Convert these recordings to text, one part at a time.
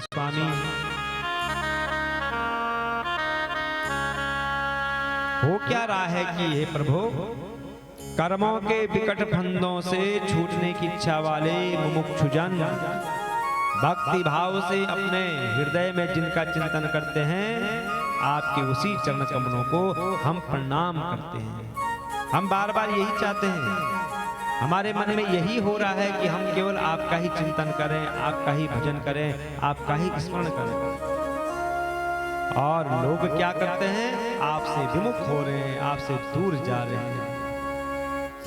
स्वामी। हो क्या रहा है कि हे प्रभु, कर्मों के विकट फंदों से छूटने की इच्छा वाले मुमुक्षुजन भक्ति भाव से अपने हृदय में जिनका चिंतन करते हैं, आपके उसी चरण कमलों को हम प्रणाम करते हैं। हम बार बार यही चाहते हैं, हमारे मन में यही हो रहा है कि हम केवल आपका ही चिंतन करें, आपका ही भजन करें, आपका ही स्मरण करें। और लोग क्या करते हैं, आपसे विमुख हो रहे हैं, आपसे दूर जा रहे हैं।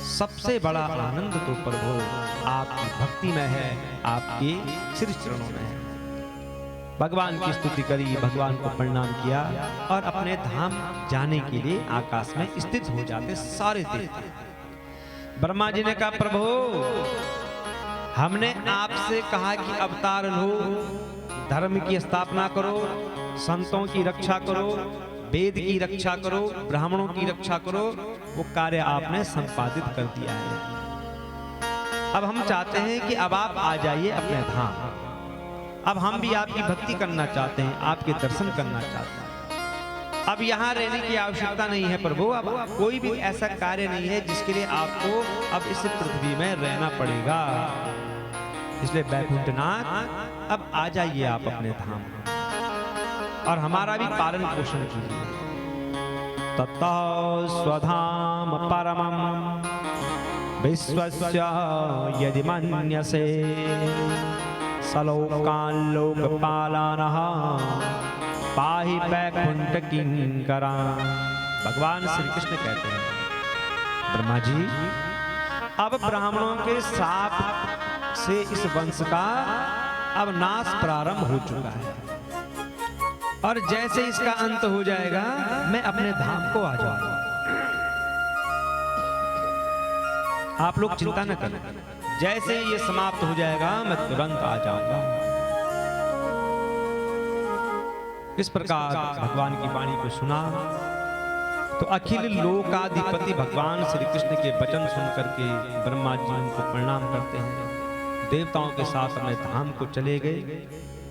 सबसे बड़ा आनंद तो प्रभु आपकी भक्ति में है, आपके श्री चरणों में है। भगवान की स्तुति करी, भगवान को प्रणाम किया और अपने धाम जाने के लिए आकाश में स्थित हो जाते सारे देवता। ब्रह्मा जी ने कहा, प्रभु हमने आपसे कहा कि अवतार लो, धर्म की स्थापना करो, संतों की रक्षा करो, वेद की रक्षा करो, ब्राह्मणों की रक्षा करो, वो कार्य आपने संपादित कर दिया है। अब हम चाहते हैं कि अब आप आ जाइए अपने धाम। अब हम भी आपकी भक्ति करना चाहते हैं, आपके दर्शन करना चाहते हैं। अब यहाँ रहने की आवश्यकता नहीं है प्रभु, अब कोई भी ऐसा कार्य नहीं है जिसके लिए आपको अब इस पृथ्वी में रहना पड़ेगा। इसलिए बैकुंठनाथ अब आ जाइए आप अपने धाम और हमारा भी पालन पोषण कीजिए। ततः स्वधाम परमं विश्वस्य यदि मन्यसे सलोकान् लोकपालानः पाहि वैकुंठ किंकरान्। भगवान श्री कृष्ण कहते हैं, ब्रह्मा जी अब ब्राह्मणों के शाप से इस वंश का अब नाश प्रारंभ हो चुका है और जैसे इसका अंत हो जाएगा मैं अपने धाम को आ जाऊंगा। आप लोग चिंता न करें, जैसे ये समाप्त हो जाएगा मैं तुरंत आ जाऊंगा। इस प्रकार भगवान की वाणी को सुना तो अखिल लोकाधिपति भगवान श्री कृष्ण के वचन सुन करके ब्रह्मा जी उनको प्रणाम करते हैं, देवताओं के साथ अपने धाम को चले गए।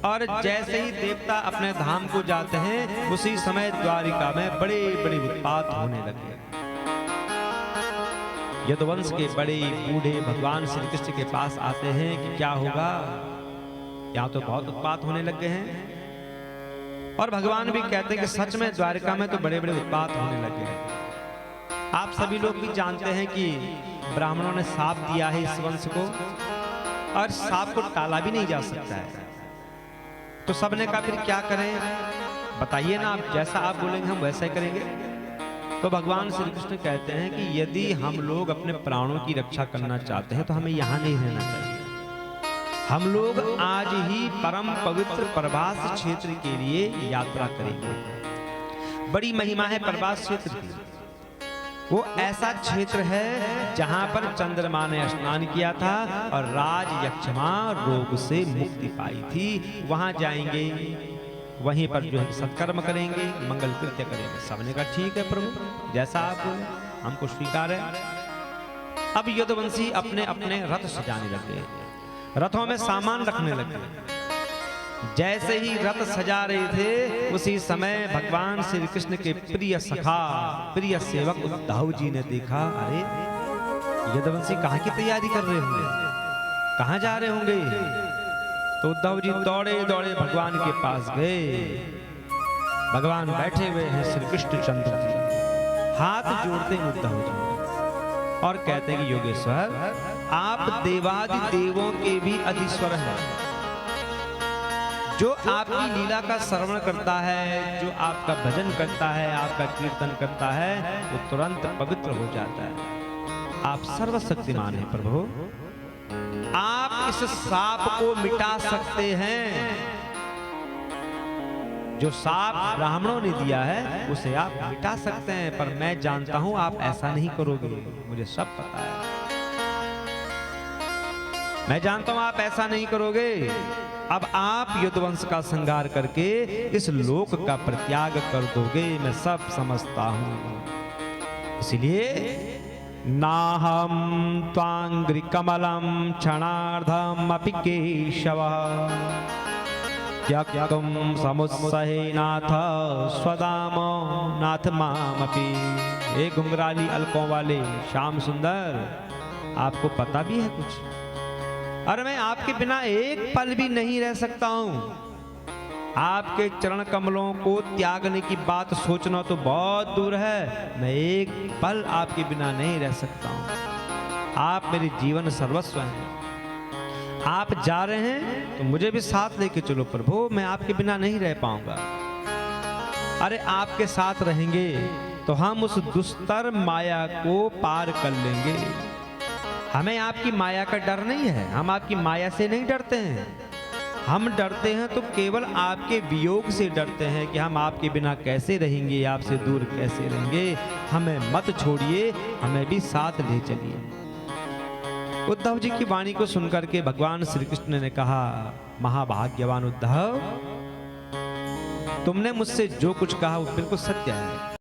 और जैसे ही देवता अपने धाम को जाते हैं उसी समय द्वारिका में बड़े बड़े उत्पात होने लगे। यदुवंश के बड़े बूढ़े भगवान श्री कृष्ण के पास आते हैं कि क्या होगा, यहाँ तो बहुत उत्पात होने लग गए हैं। और भगवान भी कहते हैं कि सच में द्वारिका में तो बड़े बड़े उत्पात होने लगे हैं। आप सभी लोग भी जानते हैं कि ब्राह्मणों ने शाप दिया है इस वंश को और शाप को टाला भी नहीं जा सकता है। तो सबने कहा फिर क्या करें, बताइए ना, आप जैसा आप बोलेंगे हम वैसा ही करेंगे। तो भगवान श्री कृष्ण कहते हैं कि यदि हम लोग अपने प्राणों की रक्षा करना चाहते हैं तो हमें यहाँ नहीं रहना चाहिए। हम लोग आज ही परम पवित्र प्रभास क्षेत्र के लिए यात्रा करेंगे। बड़ी महिमा है प्रभास क्षेत्र की। वो ऐसा क्षेत्र है जहां पर चंद्रमा ने स्नान किया था और राज यक्षमा रोग से मुक्ति पाई थी। वहां जाएंगे, वहीं पर जो है सत्कर्म करेंगे, मंगल कृत्य करेंगे। सबने कहा ठीक है प्रभु, जैसा आप बोले हमको स्वीकार है। अब यदुवंशी अपने अपने रथ सजाने लगे, रथों में सामान रखने लगे। जैसे ही रथ सजा रहे थे उसी समय भगवान श्री कृष्ण के प्रिय सखा, प्रिय सेवक उद्धव जी ने देखा, अरे यदुवंशी कहाँ की तैयारी कर रहे होंगे, कहाँ जा रहे होंगे। तो उद्धव जी दौड़े दौड़े भगवान के पास गए। भगवान बैठे हुए हैं श्री कृष्ण चंद्र जी, हाथ जोड़ते हैं उद्धव जी और कहते हैं कि योगेश्वर आप देवादि देवों के भी अधीश्वर हैं। जो आपकी लीला का श्रवण करता है, जो आपका भजन करता है, आपका कीर्तन करता है, वो तुरंत पवित्र हो जाता है। आप सर्वशक्तिमान हैं प्रभु, आप इस साप को मिटा सकते हैं। जो साप ब्राह्मणों ने दिया है उसे आप मिटा सकते हैं, पर मैं जानता हूं आप ऐसा नहीं करोगे, मुझे सब पता है। मैं जानता हूं आप ऐसा नहीं करोगे। अब आप यदुवंश का संहार करके इस लोक का परित्याग कर दोगे, मैं सब समझता हूं। इसलिए नाहम त्वांग्रि कमलम क्षणार्धम अपि केशव त्यक्तुम समुत्सहे नाथ स्वदामो नाथ मामपि। हे घुंघराली अलकों वाले श्याम सुंदर, आपको पता भी है कुछ? अरे मैं आपके बिना एक पल भी नहीं रह सकता हूं। आपके चरण कमलों को त्यागने की बात सोचना तो बहुत दूर है, मैं एक पल आपके बिना नहीं रह सकता हूं। आप मेरे जीवन सर्वस्व हैं। आप जा रहे हैं तो मुझे भी साथ लेके चलो प्रभु, मैं आपके बिना नहीं रह पाऊंगा। अरे आपके साथ रहेंगे तो हम उस दुस्तर माया को पार कर लेंगे। हमें आपकी माया का डर नहीं है, हम आपकी माया से नहीं डरते हैं। हम डरते हैं तो केवल आपके वियोग से डरते हैं कि हम आपके बिना कैसे रहेंगे, आपसे दूर कैसे रहेंगे। हमें मत छोड़िए, हमें भी साथ ले चलिए। उद्धव जी की वाणी को सुनकर के भगवान श्री कृष्ण ने कहा, महाभाग्यवान उद्धव, तुमने मुझसे जो कुछ कहा वो बिल्कुल सत्य है।